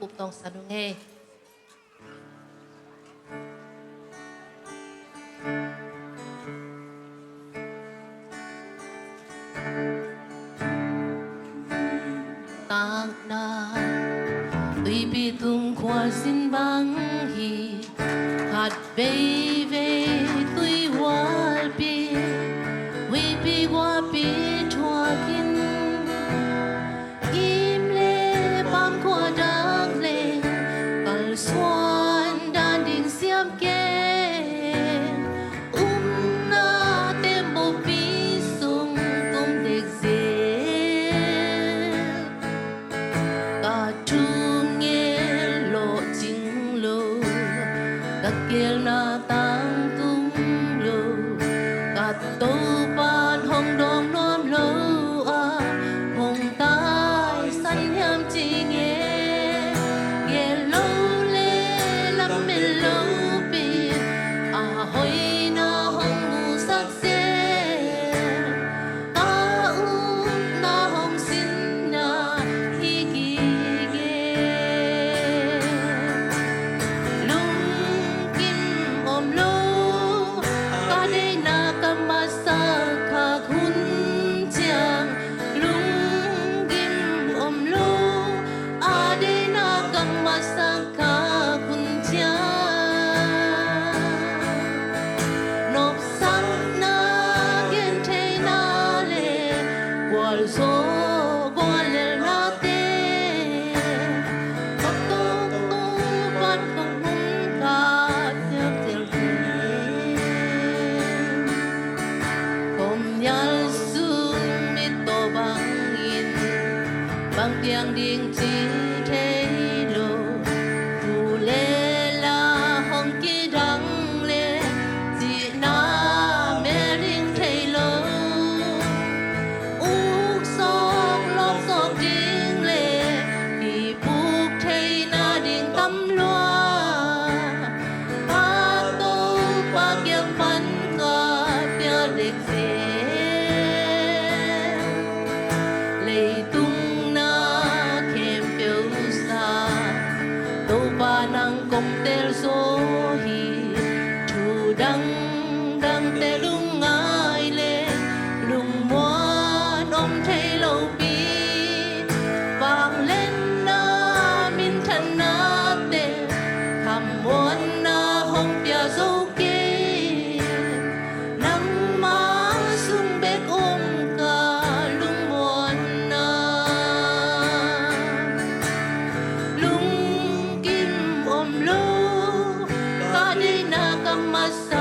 Bụng tòng sa đu nghe tạc na tuy bị tung qua xin băng hi hạt về về tuy hoa bi vì bị hoa bi thua kinh im lệ bám qua đắng lệ bal xuân đan đình xiêm kê na tem bộ bi sung tung địch dễ cả trung nghe lộ chính lộ các kia na tăng tung lộ cả tô ban hồng đom nom lộ hồng tai săn hem chi nghe lâu lê lắm bên lâu bi hồi na hồng ngu sắc xe na hồng xin na hi kỳ ghê lung kim ôm lô ta đây na cầm ma sa kha khun chiang lung kim ôm lô a đây na cầm ma sa kha khun chiang nộp sang na gen thế na lệ qual số qual na tê tóc tóc tóc bắt không hung ca theo theo hôm nhal sum mi to bang tiang ding chi thế lo tu lê la hong ki đắng lê chị na mẹ ring thế lo uk sọc lọc sọc ding lê đi buk thế na ding tâm loa pa tô pa kiang pan ka pia địch dễ lệ tung na kem piu sa tô ba nang công tel so hi thu đăng đăng te lung ngai le lung moan om thei lâu bi vang lên na min than na te tham muan na hong pia zo ke nang ma sung bek om ka lung muan na lung kim om lo ka di na kam sa